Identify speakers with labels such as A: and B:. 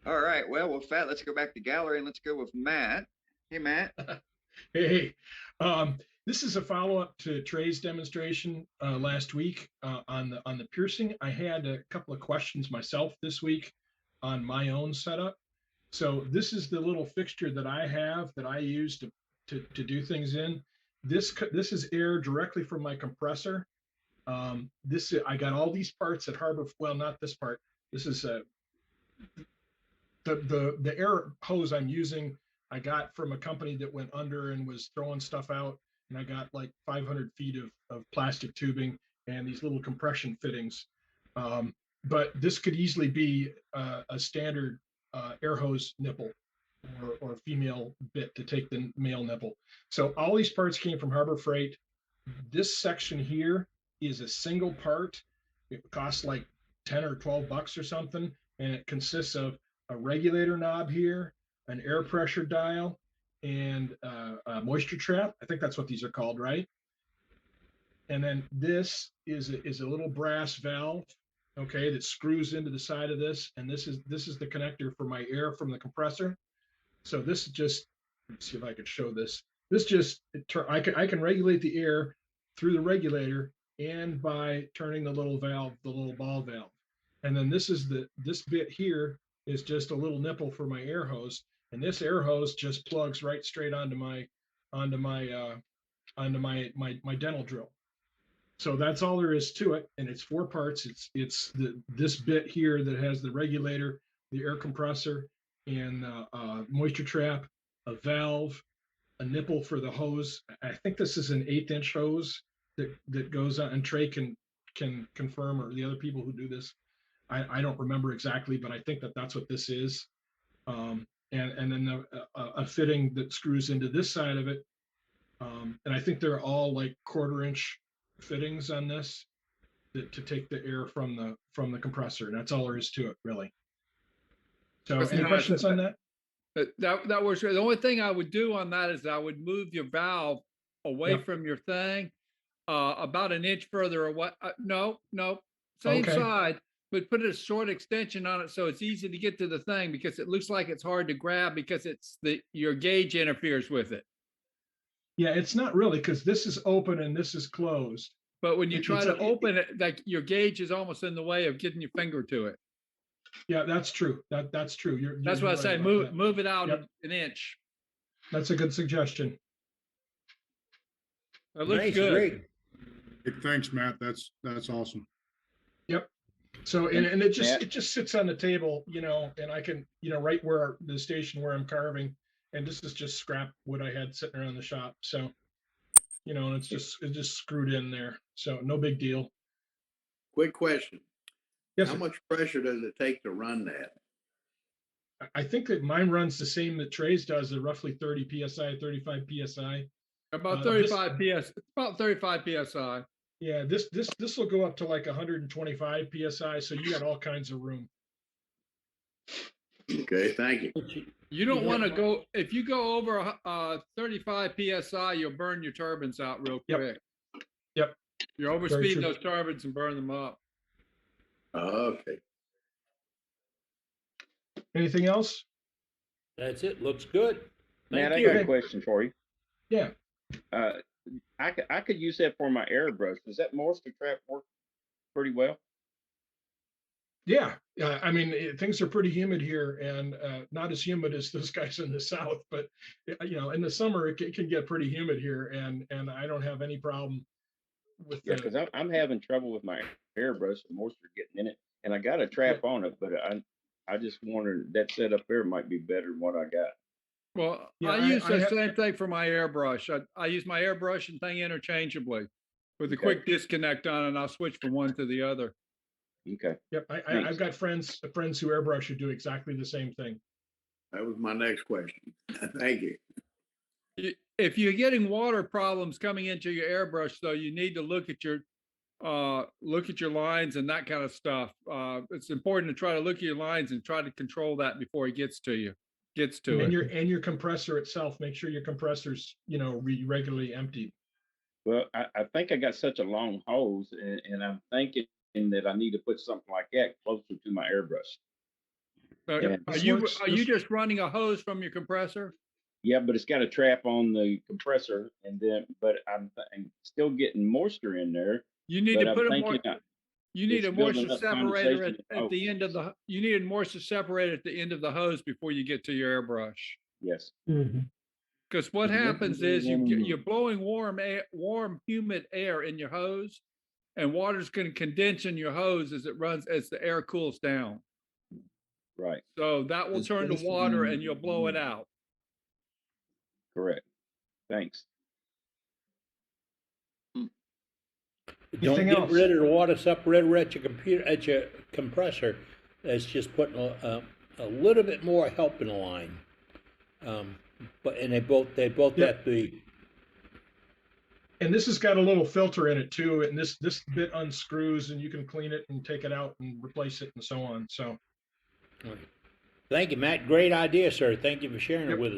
A: All right. Well, with that, let's go back to gallery and let's go with Matt. Hey, Matt.
B: Hey, um, this is a follow-up to Trey's demonstration last week on the piercing. I had a couple of questions myself this week on my own setup. So this is the little fixture that I have that I use to do things in. This is air directly from my compressor. This I got all these parts at Harbor. Well, not this part. This is the air hose I'm using. I got from a company that went under and was throwing stuff out, and I got like 500 feet of plastic tubing and these little compression fittings. Um, but this could easily be a standard air hose nipple or female bit to take the male nipple. So all these parts came from Harbor Freight. This section here is a single part. It costs like 10 or 12 bucks or something, and it consists of a regulator knob here, an air pressure dial, and a moisture trap. I think that's what these are called, right? And then this is a little brass valve, okay, that screws into the side of this, and this is the connector for my air from the compressor. So this just, let's see if I could show this. This just, I can regulate the air through the regulator and by turning the little valve, the little ball valve. And then this bit here is just a little nipple for my air hose. And this air hose just plugs right straight onto my my dental drill. So that's all there is to it, and it's four parts. It's this bit here that has the regulator, the air compressor, and moisture trap, a valve, a nipple for the hose. I think this is an 1/8 inch hose that goes on, and Trey can confirm, or the other people who do this. I don't remember exactly, but I think that's what this is. And then a fitting that screws into this side of it. And I think they're all like 1/4 inch fittings on this to take the air from the compressor. And that's all there is to it, really. So
C: That's
B: any
C: nice.
B: questions on that?
C: That works. The only thing I would do on that is I would move your valve away
B: Yep.
C: from your thing, about an inch further away. No, no, same
B: Okay.
C: side, but put a short extension on it so it's easy to get to the thing because it looks like it's hard to grab because it's your gauge interferes with it.
B: Yeah, it's not really because this is open and this is closed.
C: But when you
B: It,
C: try
B: it's
C: to
B: a, it,
C: open it, like your gauge is almost in the way of getting your finger to it.
B: yeah, that's true. That's true.
C: That's
B: You're
C: what I
B: right
C: say.
B: about
C: Move
B: that.
C: move it out
B: Yep,
C: an inch.
B: that's a good suggestion.
C: It looks
D: Nice
C: good.
D: rig.
E: Hey, thanks, Matt. That's awesome.
B: Yep. So
A: And
B: and
A: Matt,
B: it just sits on the table, and I can, right where the station where I'm carving, and this is just scrap wood I had sitting around the shop. So, and it's just screwed in there. So no big deal.
D: Quick question.
B: Yes,
D: How
B: sir.
D: much pressure does it take to run that?
B: I think that mine runs the same that Trey's does, at roughly 30 psi, 35 psi.
C: About
B: This
C: 35 PS. It's about 35 PSI.
B: Yeah, this will go up to like 125 psi. So you got all kinds of room.
D: Okay, thank you.
C: You don't
B: Yep.
C: want to go if you go over 35 PSI, you'll burn your turbines out real
B: Yep.
C: quick.
B: Yep.
C: You overspeed those turbines and burn them up.
D: Okay.
B: Anything else?
F: That's it. Looks good.
A: Matt,
F: Thank
A: I
F: you.
A: got a question for you.
B: Yeah.
A: Uh, I could use that for my airbrush. Does that moisture trap work pretty well?
B: Yeah. I mean, things are pretty humid here, and not as humid as those guys in the south, but in the summer it can get pretty humid here, and I don't have any problem with
A: Yeah, because I'm having trouble with my airbrush, the moisture getting in it, and I got a trap on it, but I just wondered that setup there might be better than what I got.
C: Well,
B: Yeah,
C: I use the
B: I
C: same thing for my airbrush. I use my airbrush and thing interchangeably with a
A: Okay.
C: quick disconnect on, and I'll switch from one to the other.
A: Okay.
B: Yep.
A: Thanks.
B: I've got friends who airbrush who do exactly the same thing.
D: That was my next question. Thank you.
C: If you're getting water problems coming into your airbrush, though, you need to look at your lines and that kind of stuff. It's important to try to look at your lines and try to control that before it gets to you.
B: And your compressor itself, make sure your compressor's regularly emptied.
A: Well, I think I got such a long hose, and I'm thinking that I need to put something like that closer to my airbrush.
B: Yep,
C: Are
B: this
C: you,
B: works.
C: are you
B: This-
C: just running a hose from your compressor?
A: Yeah, but it's got a trap on the compressor, and then, but I'm still getting moisture in there.
C: You need
A: But
C: to
A: I'm
C: put a
A: thinking
C: more, you need
A: it's
C: a
A: building
C: moisture
A: up
C: separator
A: condensation.
C: at the end of the, you need a moisture separator at the end of the hose before you get to your airbrush.
A: Yes.
C: Because what
A: Mhm.
C: happens is you're blowing warm air, warm, humid air in your hose, and water's going to condense in your hose as it runs, as the air cools down.
A: Right.
C: So that will turn to water and you'll blow it out.
A: Correct. Thanks.
F: Don't
B: Anything
F: get
B: else?
F: rid of the water separator at your computer, at your compressor. That's just putting a little bit more help in the line. But, and they both
B: Yeah.
F: have to be,
B: And this has got a little filter in it too, and this bit unscrews, and you can clean it and take it out and replace it and so on. So
F: thank you, Matt. Great idea, sir. Thank you for sharing it
B: Yep.
F: with us.